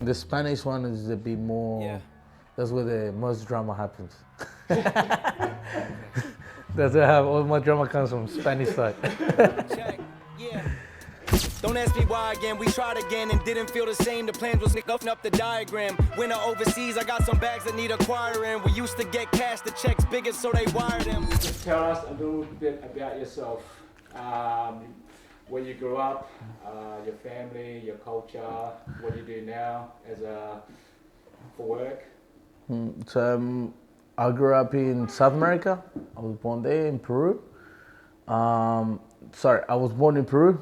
The Spanish one is a bit more. Yeah. That's where the most drama happens. That's where all my drama comes from, Spanish side. Check. Yeah. Don't ask me why again, we tried again and didn't feel the same. The plans was open up the diagram. Winter overseas, I got some bags that need acquiring. We used to get cash, the checks bigger, so they wired them. Just tell us a little bit about yourself. Where you grew up, your family, your culture, what you do now for work. So I grew up in South America. I was born there in Peru. I was born in Peru.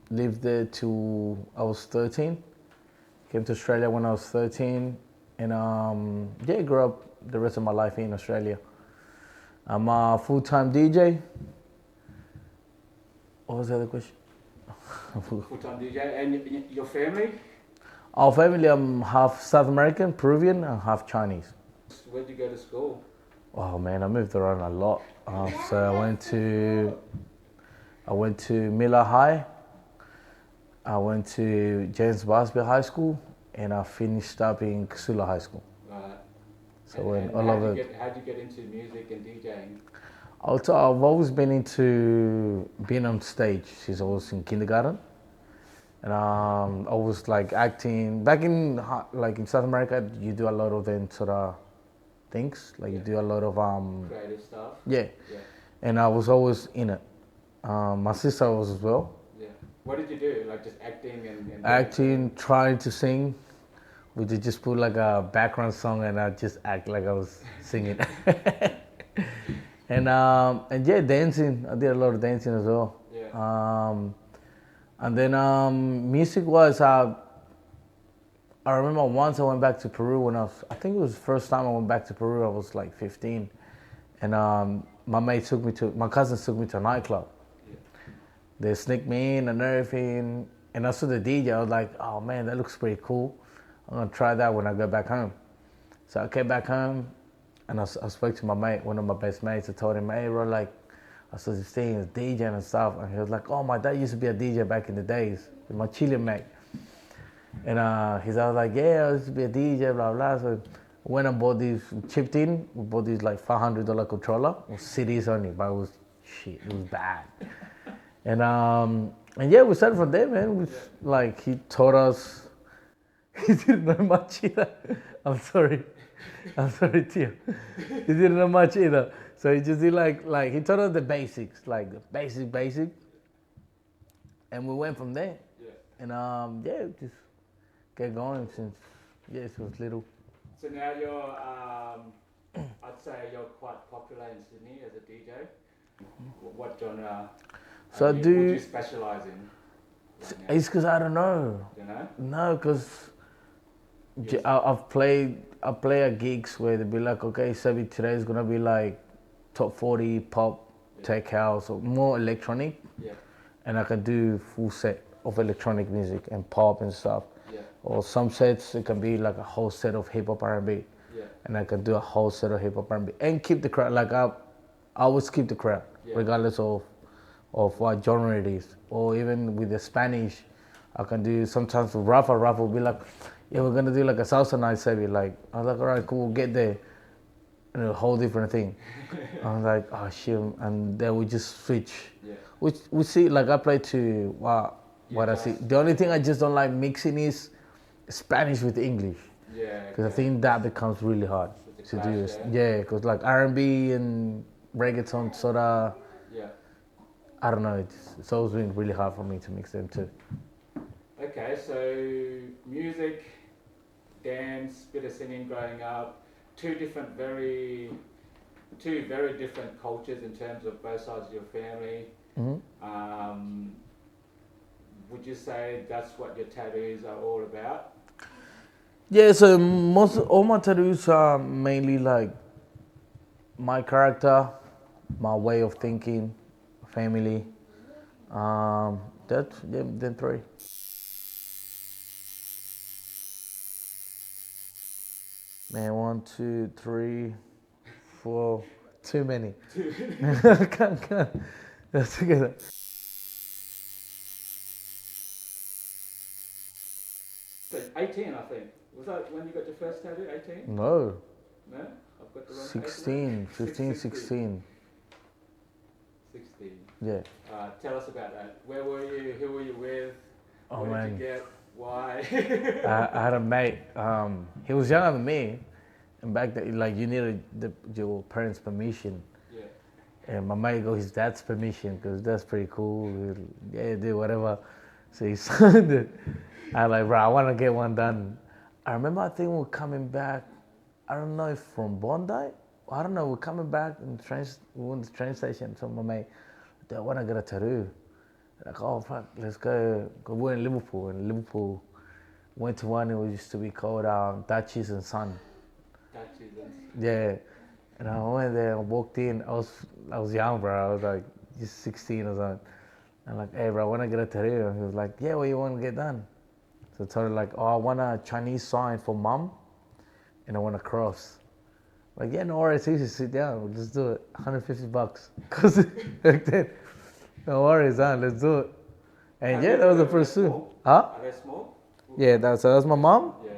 Lived there till I was 13. Came to Australia when I was 13. And grew up the rest of my life in Australia. I'm a full-time DJ. What was the other question? Full-time DJ. And your family? Our family, I'm half South American, Peruvian, and half Chinese. Where did you go to school? Oh man, I moved around a lot. So I went to Miller High. I went to James Barsby High School, and I finished up in Kasula High School. Right. So how'd you get into music and DJing? I've always been into being on stage since I was in kindergarten, and I was like acting back in South America. You do a lot of them sort of things, like you do a lot of creative stuff. Yeah, and I was always in it. My sister was as well. Yeah. What did you do? Like just acting and acting, trying to sing. We would just put like a background song and I just act like I was singing. And dancing. I did a lot of dancing as well. Yeah. And then music was. I remember once I went back to Peru when I think it was the first time I went back to Peru. I was like 15, and my cousins took me to a nightclub. Yeah. They sneaked me in and everything, and I saw the DJ. I was like, oh man, that looks pretty cool. I'm gonna try that when I go back home. So I came back home. And I spoke to my mate, one of my best mates. I told him, hey, bro, like, I saw this thing, it's DJing and stuff. And he was like, oh, my dad used to be a DJ back in the days, with my Chilean mate. And I was like, yeah, I used to be a DJ, blah, blah. So when I bought these, chipped in, we bought these like $500 controller. It was CDs only, but it was bad. And we started from there, man. Like, he taught us, he didn't know much either. I'm sorry, Tio. He didn't know much either. So he just did like he taught us the basics, like the basic. And we went from there. Yeah. And just get going since it was little. So now you're, I'd say you're quite popular in Sydney as a DJ. What genre would you specialise in? Right, it's because I don't know. You know? No, because I play at gigs where they'll be like, okay, Sebi, today is gonna be like top 40 pop, tech house, or more electronic. Yeah. And I can do full set of electronic music and pop and stuff. Yeah. Or some sets it can be like a whole set of hip hop R&B. Yeah. And I can do a whole set of hip hop R&B and keep the crowd. Like I always keep the crowd, regardless of what genre it is. Or even with the Spanish, I can do sometimes with Rafa. Rafa will be like, yeah, we're gonna do like a salsa night, Sebi. Like I was like, all right, cool, we'll get there. And a whole different thing. I was like, oh shit, and then we just switch. Yeah. Which we see, like I play to what I see. The only thing I just don't like mixing is Spanish with English. Yeah. Because I think that becomes really hard to do. Yeah, because like R&B and reggaeton sorta. Yeah. I don't know. It's always been really hard for me to mix them too. Okay, so music, dance, bit of singing growing up, two very different cultures in terms of both sides of your family. Mm-hmm. Would you say that's what your tattoos are all about? Yeah, so all my tattoos are mainly like my character, my way of thinking, family. Then three. Man, 1, 2, 3, 4, too many. Can't. Let's together. 'Cause 18, I think. Was that when you got your first tattoo? 18? No, No? I've got the wrong 16, 15, 16. 16. Yeah. Tell us about that. Where were you? Who were you with? Oh What man. did you get? Why? I had a mate. He was younger than me, and back then, like you needed your parents' permission. Yeah. And my mate got his dad's permission because that's pretty cool. Yeah, do whatever. So he signed it. I like, bro, I want to get one done. I remember I think we're coming back. I don't know if from Bondi. I don't know. We're coming back in the train. We went to the train station. So my mate, I want to get a tattoo. Like, oh fuck, let's go. We're in Liverpool. In Liverpool, went to one. It was used to be called Dutchies and Son. Tattoos and Yeah, and I went there and walked in. I was young, bro. I was like just 16 or something. I'm like, hey, bro, I want to get a tattoo. And he was like, yeah, what you want to get done? So I told her like, oh, I want a Chinese sign for mom, and I want a cross. Like, yeah, no worries, easy, sit down. We'll just do it. $150. Cause back then, no worries, let's do it. And yeah, that was the first suit. Huh? Are they small? Yeah, that's my mom. Yeah.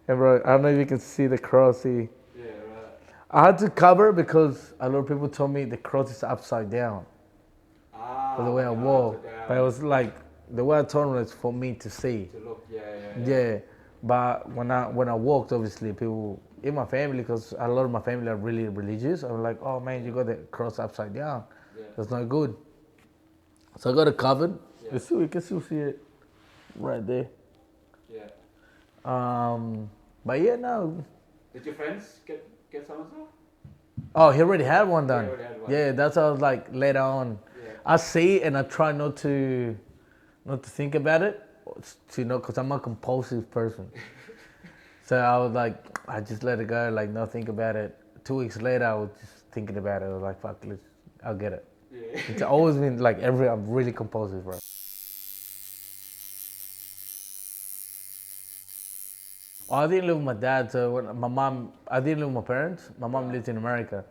And bro, I don't know if you can see the cross. See. Yeah, right. I had to cover because a lot of people told me the cross is upside down. Ah. For the way I walk. But it was like, the way I told them is for me to see. To look, yeah. Yeah. But when I walked, obviously, people in my family, because a lot of my family are really religious, I was like, oh man, you got the cross upside down. Yeah. That's not good. So I got it covered. Yeah. You can still see it right there. Yeah. But yeah, no. Did your friends get some as well? Oh, he already had one done. He already had one. Yeah, that's how I was like later on. Yeah. I see and I try not to think about it, because I'm a compulsive person. So I was like, I just let it go, like not think about it. 2 weeks later, I was just thinking about it. I was like, fuck, I'll get it. Yeah. It's always been like I'm really compulsive, bro. I didn't live with my dad, so I didn't live with my parents. My mom lived in America.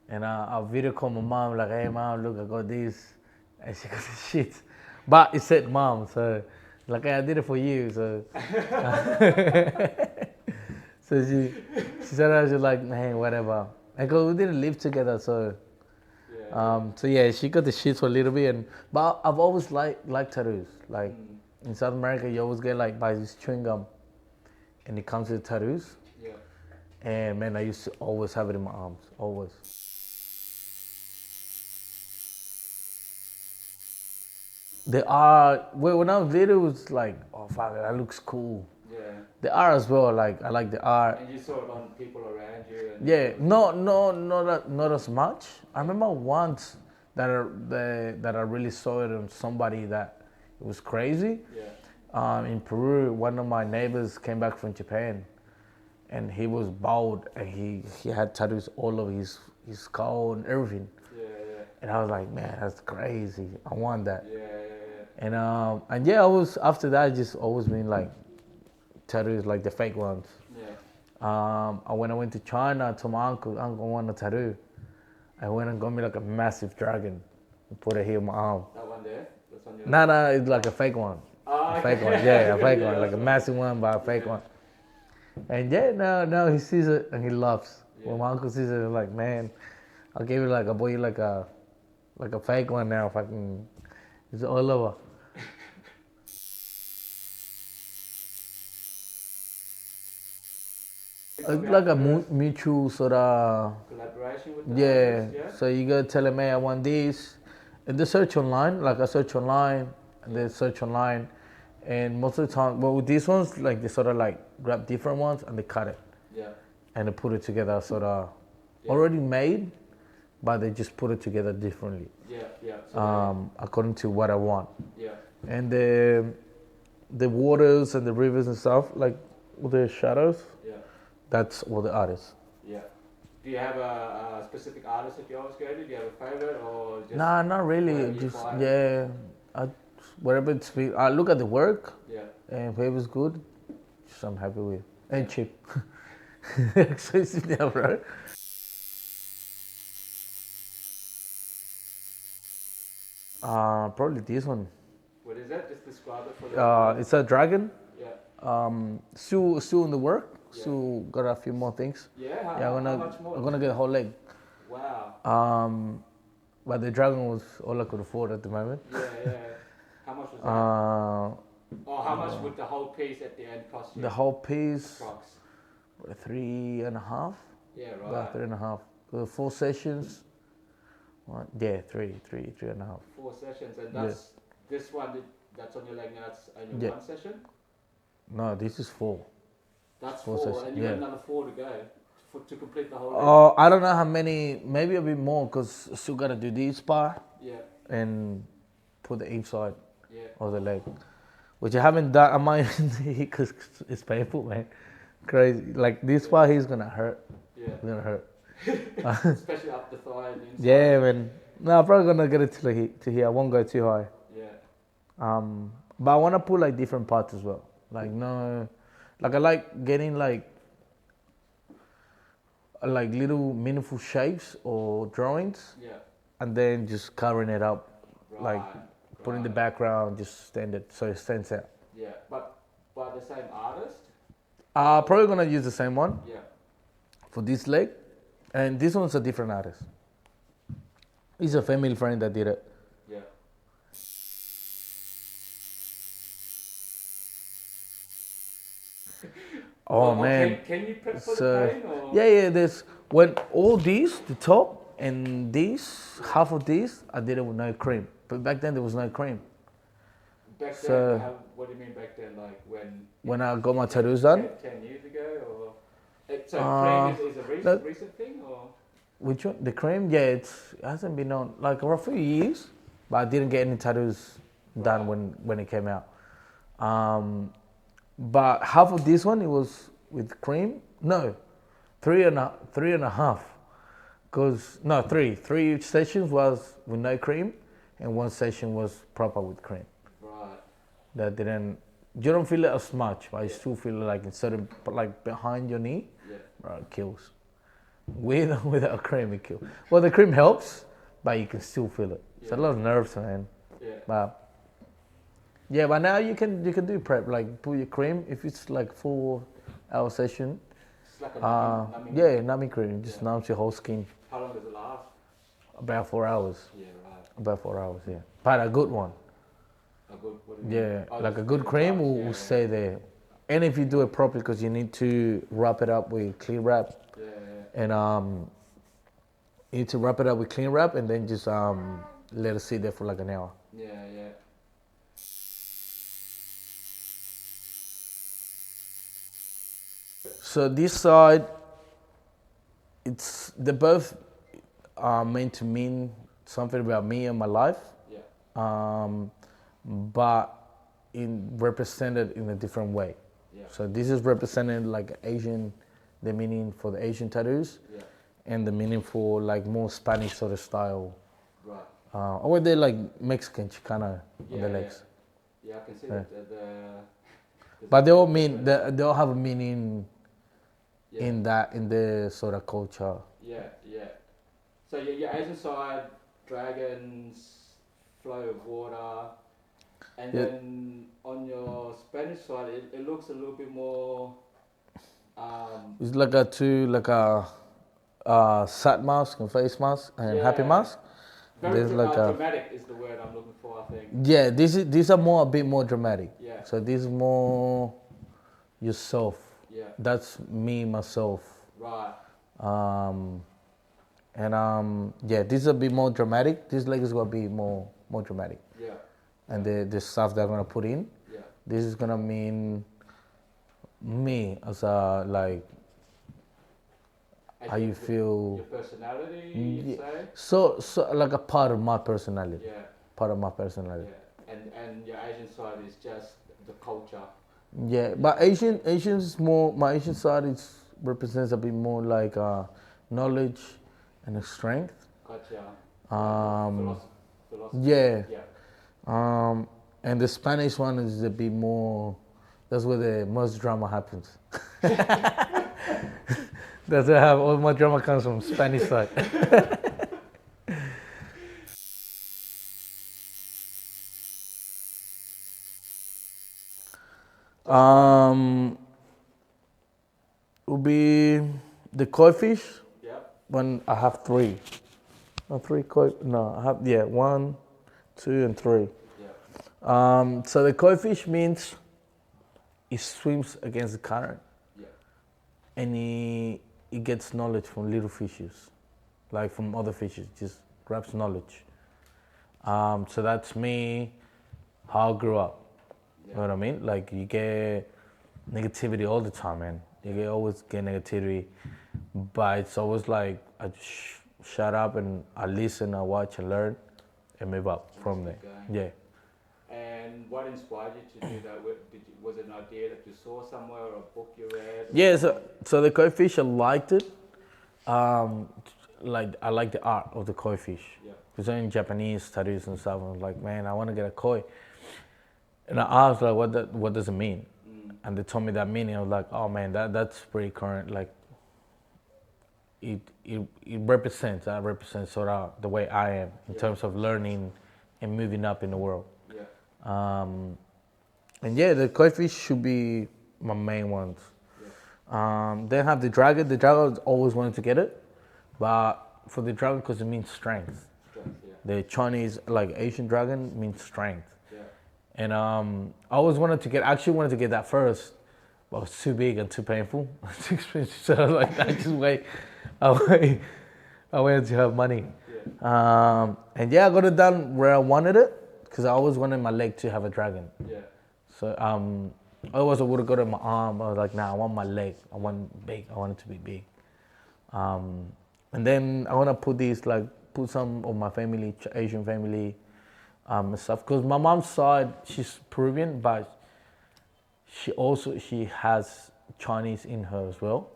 And I video called my mom, like, hey mom, look, I got this. And she got this shit. But it said mom, so like, hey, I did it for you, so. So she said, I was like, man, whatever. And cause we didn't live together, so. So yeah, she got the shit for a little bit, but I've always liked tattoos. Like in South America, you always get like buy this chewing gum, and it comes with tattoos. Yeah. And man, I used to always have it in my arms, always. When I was little, it was like, oh fuck, that looks cool. Yeah. The art as well, like I like the art. And you saw it on people around you. And Yeah, not as much. I remember once that I really saw it on somebody that it was crazy. Yeah. In Peru, one of my neighbors came back from Japan, and he was bald, and he had tattoos all over his skull and everything. Yeah. And I was like, man, that's crazy. I want that. Yeah. And yeah, I was after that, just always been like tattoos, like the fake ones. Yeah. When I went to China, I told my uncle, I want a tattoo. I went and got me like a massive dragon and put it here on my arm. That one there? That's on your... No, it's like a fake one. Oh, A fake one, yeah, a fake Yeah, one, like a that's massive one, but a fake one. And yeah, now he sees it and he laughs. Yeah. When my uncle sees it, he's like, man, I'll give you like a boy, like a fake one now, fucking, it's all over. Like a mutual sort of collaboration with the yeah. artist, yeah. So you gotta tell them, hey, I want this, and they search online. Like I search online, and they search online, and most of the time, well, with these ones, like they sort of like grab different ones and they cut it, Yeah. and they put it together, sort of Yeah. already made, but they just put it together differently, Yeah. So according to what I want. yeah. And the waters and the rivers and stuff, like with the shadows, Yeah. that's all the artists. Yeah. Do you have a specific artist that you always go to? Do you have a favorite or just? Nah, not really. whatever you Just find? yeah, whatever it's. I look at the work, Yeah. and whoever's good, just I'm happy with. And cheap. Expensive now, bro. Probably this one. What is that? Just describe it for the. It's a dragon, Yeah. Still in the work. Yeah. Still got a few more things. Yeah, Yeah, how much more? I'm gonna get a whole leg. Wow. But the dragon was all I could afford at the moment. Yeah. How much was that? Or how much would the whole piece at the end cost you? The whole piece, Approx. 3.5. Yeah, right. About 3.5. 4 sessions. What? Yeah, three and a half. 4 sessions, and that's this one. That's on your leg now. That's only one session. No, this is 4. That's 4 4, sessions. and you got another 4 to go to complete the whole leg. Oh, I don't know how many. Maybe a bit more, cause still gotta do this part. Yeah. And put the inside Yeah. of the leg, which I haven't done. I might because it's painful, man. Crazy. Like this part, he's gonna hurt. Yeah. It's gonna hurt. Especially up the thigh and inside. Yeah, man. No, I'm probably gonna get it to here. I won't go too high. Yeah. But I wanna put like different parts as well. Like no, like I like getting like little meaningful shapes or drawings, Yeah. and then just covering it up, Right. like putting the background, just stand it so it stands out. Yeah, but by the same artist. Probably gonna use the same one Yeah. for this leg, and this one's a different artist. He's a family friend that did it. Yeah. Oh man! Can you prep for So the paint or? yeah. There's when all these, the top and these, half of these, I did it with no cream. But back then there was no cream. Back then, So- what do you mean back then? Like When I got my tattoos done, 10 years ago, or so Uh, cream is a that- recent thing, or? which one? The cream? Yeah, it hasn't been on like for a few years, but I didn't get any tattoos done when it came out. But half of this one it was with cream. No, three and a half. Cause no, three sessions was with no cream, and one session was proper with cream. Right. That didn't. You don't feel it as much, but you still feel it like in certain, like behind your knee. Yeah. Bro, it kills. Without cream, it kills. Well, the cream helps, but you can still feel it. It's a lot of nerves, man. Yeah. But yeah, but now you can do prep, like put your cream if it's like 4-hour session. It's like a numbing. Yeah, numbing cream just numbs your whole skin. How long does it last? About 4 hours. Yeah, right. About 4 hours, yeah. But a good one. A good. What do you mean? Yeah, Oh, like a just good the cream drops, will stay there. And if you do it properly, because you need to wrap it up with clean wrap, Yeah. and you need to wrap it up with clean wrap, and then just let it sit there for like an hour. Yeah. So this side, they both are meant to mean something about me and my life, Yeah. but represented in a different way. Yeah. So this is represented like Asian, the meaning for the Asian tattoos, Yeah. and the meaning for like more Spanish sort of style. Right. Or they're like Mexican Chicana on the legs. Yeah, I can see Yeah. the But they all mean, they all have a meaning Yeah. in the sort of culture. Yeah. So your Asian side, dragons, flow of water, and Yeah. then on your Spanish side, it looks a little bit more. It's like a sad mask and face mask and happy Yeah. mask. Very There's like a dramatic is the word I'm looking for, I think. yeah. These are a bit more dramatic. Yeah. So this is more yourself. Yeah. That's me myself. Right. Yeah, this is a bit more dramatic. This leg is gonna be more dramatic. Yeah. And the stuff that I'm gonna put in, Yeah. this is gonna mean me as a like As how you feel. Your personality, Yeah. you say. So like a part of my personality. Yeah. Part of my personality. Yeah. And your Asian side is just the culture. Yeah, but Asians more. My Asian side represents a bit more like knowledge and strength. Gotcha. Philosophy. Yeah. Yeah. And the Spanish one is a bit more. That's where the most drama happens. That's where all my drama comes from. Spanish side. Will be the koi fish. Yeah. When I have three. No, three koi. No, I have, yeah, 1, 2, and 3. Yeah. So the koi fish means it swims against the current. Yeah. And it gets knowledge from little fishes, like from other fishes, just grabs knowledge. So that's me, how I grew up. You know what I mean? Like you get negativity all the time, man. Always get negativity, but it's always like I just shut up and I listen, I watch, and learn, and move up from there. Yeah. And what inspired you to do that? Was it an idea that you saw somewhere or a book you read? Yeah, so the koi fish, I liked it. Like I like the art of the koi fish. Yeah. Because I'm in Japanese studies and stuff. I was like, man, I want to get a koi. And I asked like, what does it mean? And they told me that meaning. I was like, oh man, that's pretty current. Like, it represents sort of the way I am in terms of learning and moving up in the world. Yeah. And yeah, the koi fish should be my main ones. Then have the dragon. The dragon I always wanted to get it, but for the dragon because it means strength. The Chinese, like Asian dragon, means strength. Yeah. And I always wanted to get that first, but it was too big and too painful, too expensive. So I was like, I just wait. I waited to have money. Yeah. And yeah, I got it done where I wanted it, because I always wanted my leg to have a dragon. Yeah. So otherwise I would have got it on my arm. I was like, nah, I want my leg. I want it to be big. And then I want to put some of my family, Asian family, stuff. Because my mom's side, she's Peruvian, but she has Chinese in her as well,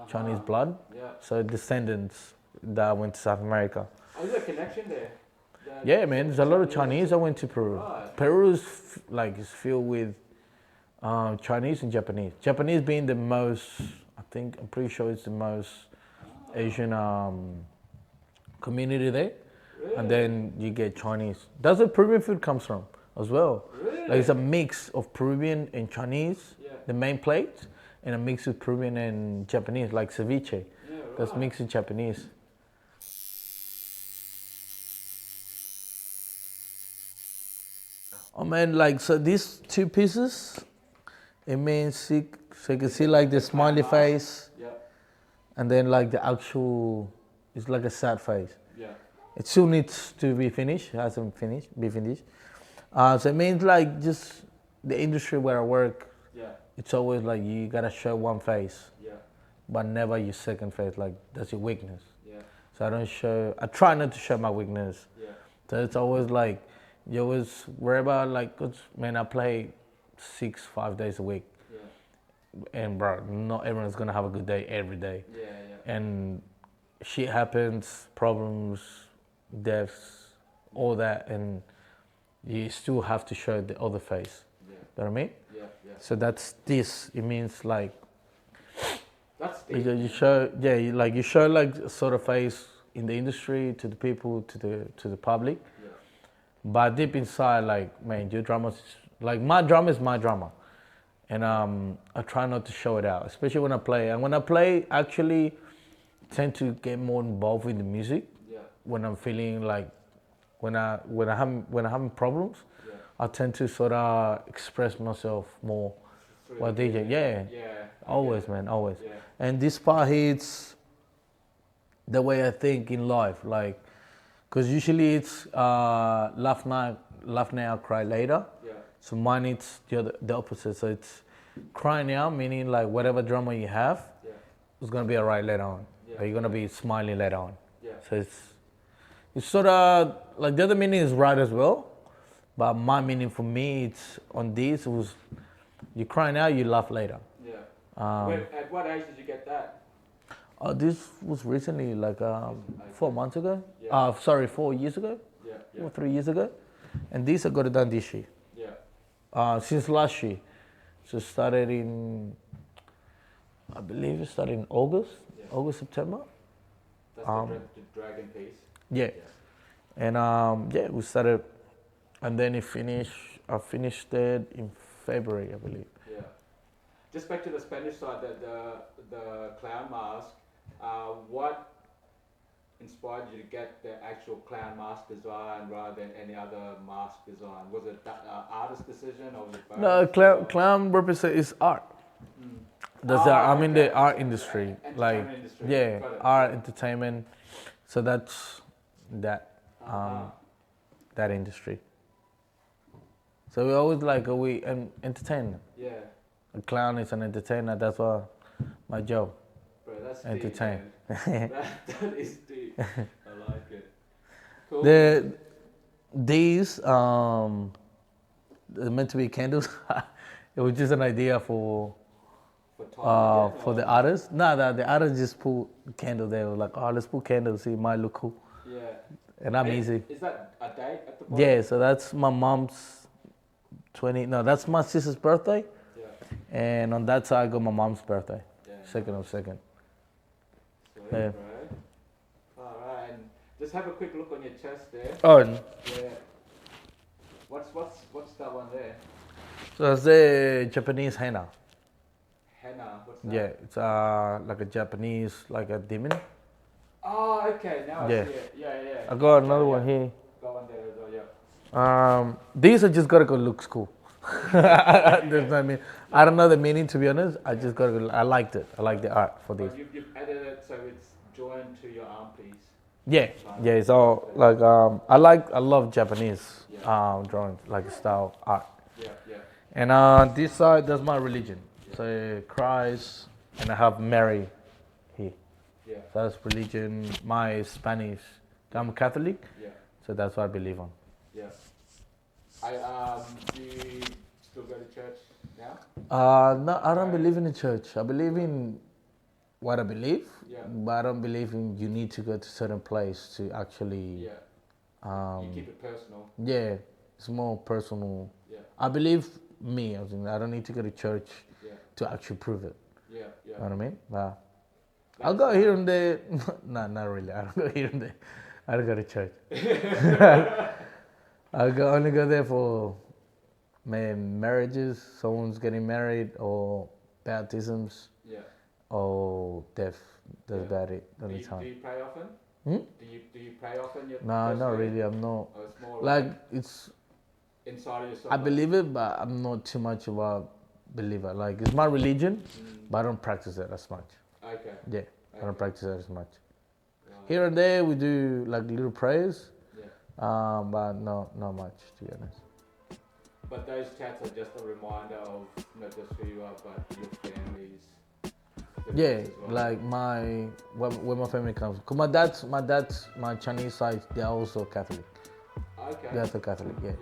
Chinese blood. Yeah. So descendants that went to South America. Oh, is there a connection there? Yeah, man. There's a lot of Chinese that went to Peru. Right. Peru is is filled with Chinese and Japanese. Japanese being the most, I'm pretty sure it's the most Asian community there. Really? And then you get Chinese. That's where Peruvian food comes from as well. Really? Like it's a mix of Peruvian and Chinese, the main plate, and a mix of Peruvian and Japanese, like ceviche. Yeah, right. That's mixed in Japanese. Oh man, so these two pieces, it means so you can see like the smiley face, and then like the actual, it's like a sad face. Yeah. It still needs to be finished, be finished. So it means like just the industry where I work, it's always like you gotta show one face, but never your second face, like that's your weakness. So I try not to show my weakness. So it's always like, you always worry about like, 'cause, man, I play 5 days a week. And bro, not everyone's gonna have a good day every day. And shit happens, problems, deaths, all that, and you still have to show the other face. You know what I mean? So that's this. It means like, that's you show, you show like a sort of face in the industry to the people, to the public. But deep inside, like, man, your drama, like my drama is my drama. And I try not to show it out, especially when I play. And when I play, actually tend to get more involved with the music. When I'm feeling like, when I'm having problems, I tend to sort of express myself more while DJing. Always, man, always. And this part here, it's the way I think in life, like, because usually it's laugh now, cry later. So mine it's the opposite. So it's cry now, meaning like whatever drama you have, it's gonna be alright later on. Or you're gonna be smiling later on. So it's sort of like the other meaning is right as well, but my meaning for me, it's on this was you cry now, you laugh later. At what age did you get that? This was recently, like 4 months ago. 4 years ago. Or 3 years ago. And this I got it done this year. Since last year. So it started in, I believe it started in August, September. That's the dragon piece. And we started, and then I finished it in February, I believe. just back to the Spanish side, the clown mask. What inspired you to get the actual clown mask design rather than any other mask design? Was it that artist decision or was it both? No, clown represent is art. That's I'm in the art industry, like Industry. yeah, Got it. art entertainment. So that's that that industry. So we always like entertain. Yeah, A clown is an entertainer. That's what my job. bro, that's Entertain. deep, man. that is deep. I like it. Cool. These they're meant to be candles. It was just an idea for the artist. No, the artist just put candle there. Like, oh, let's put candles. See, it might look cool. Yeah. And I'm easy. Is that a date at the bottom? Yeah, so that's my mom's 20. No, that's my sister's birthday. Yeah. And on that side, I got my mom's birthday. Yeah. Second of second. Sweet, Yeah. bro. Alright, and just have a quick look on your chest there. Oh, Yeah. What's that one there? so that's the Japanese henna. Henna. What's that? Yeah, it's like a Japanese, like a demon. Oh, okay. Now Yeah. I see it. Yeah. I got another Yeah, one here. Got one there as well. Yeah. These are just gotta go looks cool. That's what I mean. I don't know the meaning, to be honest. I just gotta go. I liked it. I like the art for these. But you've added it so it's joined to your arm piece. Yeah. It's all like I love Japanese drawing, like style art. Yeah. And this side, that's my religion. So Christ, and I have Mary here. Yeah. So that's religion. My Spanish. I'm Catholic, Yeah. so that's what I believe on. Yeah. Do you still go to church now? No, I don't believe in the church. I believe in what I believe, Yeah. but I don't believe in you need to go to certain place to actually. Yeah. You keep it personal. Yeah, it's more personal. Yeah. I believe me. I don't need to go to church Yeah. to actually prove it. Yeah. You know what I mean? I'll go here and there. No, not really. I don't go here and there. I don't go to church. Only go there for marriages, someone's getting married, or baptisms, Yeah. or death. That's Yeah. about it. Do Only you time. pray often? Hmm? Do you pray often? No, not really. I'm not. Or it's more Like it's. inside of yourself. I believe it, but I'm not too much of a believer. Like it's my religion, but I don't practice it as much. Okay. Yeah, I don't practice it as much. Right. Here and there we do like little prayers, Yeah. but not much, to be honest. But those chats are just a reminder of not just who you are, but your family's. Yeah, beliefs as well. like where my family comes. Cause my Chinese side, they're also Catholic. Okay. They're also Catholic, yeah. Yeah.